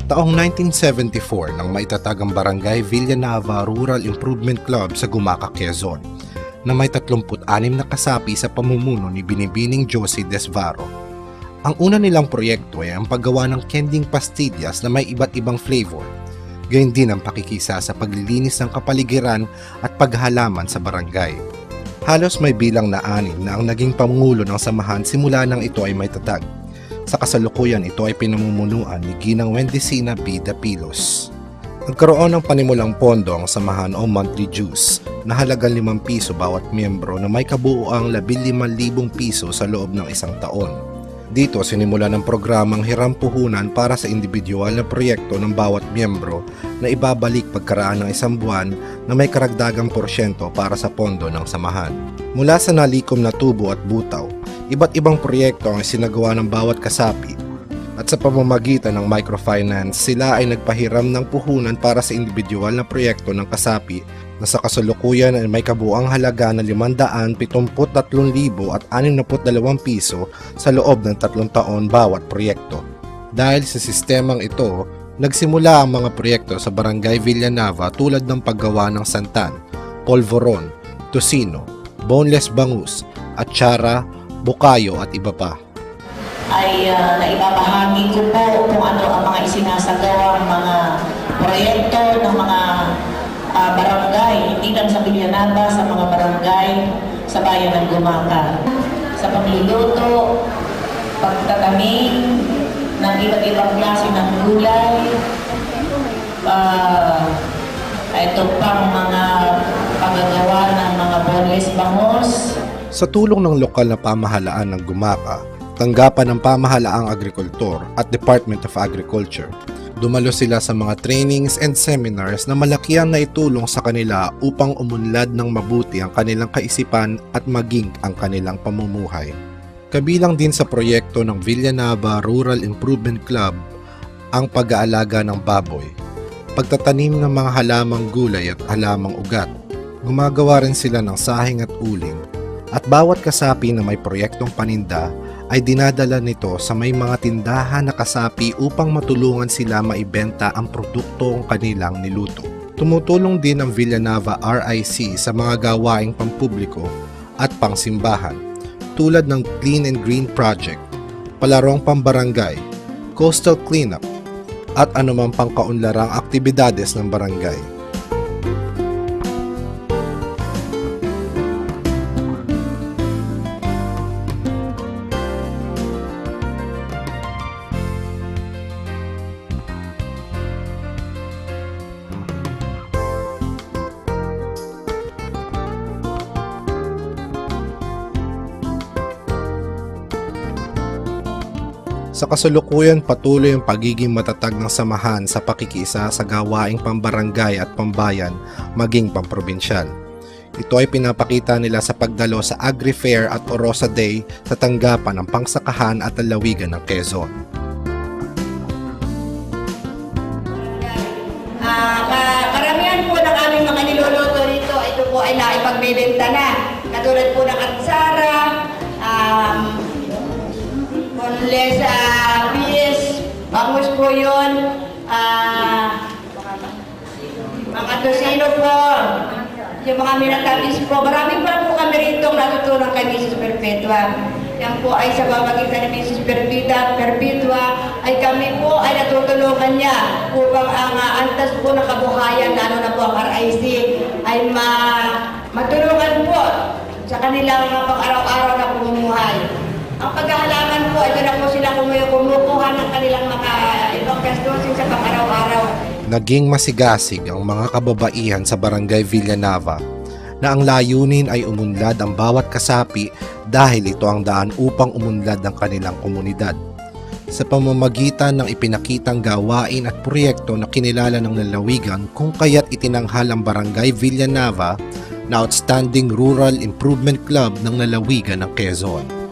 Taong 1974 nang maitatag ang Barangay Villanueva Rural Improvement Club sa Gumaca, Quezon, na may 36 na kasapi sa pamumuno ni Binibining Josie Desvaro. Ang una nilang proyekto ay ang paggawa ng kending pastillas na may iba't ibang flavor, gayon din ang pakikisa sa paglilinis ng kapaligiran at paghalaman sa barangay. Halos may bilang na 6 na ang naging pangulo ng samahan simula nang ito ay may tatag. Sa kasalukuyan ito ay pinamumunuan ni Ginang Wendicina Bida Pilos. Nagkaroon ng panimulang pondo ang samahan o monthly dues na halagang 5 piso bawat miyembro na may kabuuang 15,000 piso sa loob ng isang taon. Dito sinimula ng programang Hiram Puhunan para sa individual na proyekto ng bawat miyembro na ibabalik pagkaraan ng isang buwan na may karagdagang porsyento para sa pondo ng samahan. Mula sa nalikom na tubo at butaw, iba't ibang proyekto ang isinagawa ng bawat kasapi at sa pamamagitan ng microfinance sila ay nagpahiram ng puhunan para sa individual na proyekto ng kasapi na sa kasalukuyan ay may kabuang halaga na 573,062 piso sa loob ng 3 taon bawat proyekto. Dahil sa sistemang ito, nagsimula ang mga proyekto sa Barangay Villanueva tulad ng paggawa ng santan, polvoron, tocino, boneless bangus, atsara, bukayo at iba pa. Ay naibabahagi ko po kung ano ang mga isinasagawang mga proyekto ng mga barangay, hindi lang sa Villanueva, sa mga barangay sa bayan ng Gumaca. Sa pagluluto, pagtatanim ng iba't ibang klase ng gulay, ito pang mga paggagawa ng mga boneless bangus. Sa tulong ng lokal na pamahalaan ng Gumaca, tanggapan ng pamahalaang agrikultor at Department of Agriculture, dumalo sila sa mga trainings and seminars na malaki ang naitulong sa kanila upang umunlad ng mabuti ang kanilang kaisipan at maging ang kanilang pamumuhay. Kabilang din sa proyekto ng Villanueva Rural Improvement Club ang pag-aalaga ng baboy, pagtatanim ng mga halamang gulay at halamang ugat. Gumagawa rin sila ng sahing at uling, at bawat kasapi na may proyektong paninda ay dinadala nito sa may mga tindahan na kasapi upang matulungan sila maibenta ang produktong kanilang niluto. Tumutulong din ang Villanueva RIC sa mga gawaing pampubliko at pangsimbahan tulad ng Clean and Green Project, palarong pambarangay, coastal cleanup, at anumang pangkaunlarang aktibidades ng barangay. Sa kasalukuyan patuloy ang pagiging matatag ng samahan sa pakikiisa sa gawaing pambarangay at pambayan maging pamprobinsyal. Ito ay pinapakita nila sa pagdalo sa Agri-Fair at Orosa Day sa tanggapan ng pangsakahan at lalawigan ng Quezon. Karamihan po ng aming mga niluluto dito, ito po ay naipagbebenta na. Katulad po ng atsara, boneless BS, bangus po yun, mga tocino po, yung mga minatamis po. Marami pa po kami rito natutunan kay Mrs. Perpetua. Yan po ay sa pamamagitan ni Mrs. Perpetua ay kami po ay natutulungan niya upang ang antas po ng kabuhayan, lalo na po ang RIC, ay matulungan po sa kanilang pang-araw-araw na pumumuhay. Ang paghahalaman po, ito na po sila kumukuha ng kanilang mga ibang gastusin sa pang-araw-araw. Naging masigasig ang mga kababaihan sa Barangay Villanueva na ang layunin ay umunlad ang bawat kasapi dahil ito ang daan upang umunlad ang kanilang komunidad. Sa pamamagitan ng ipinakitang gawain at proyekto na kinilala ng lalawigan kung kaya't itinanghal ang Barangay Villanueva na Outstanding Rural Improvement Club ng lalawigan ng Quezon.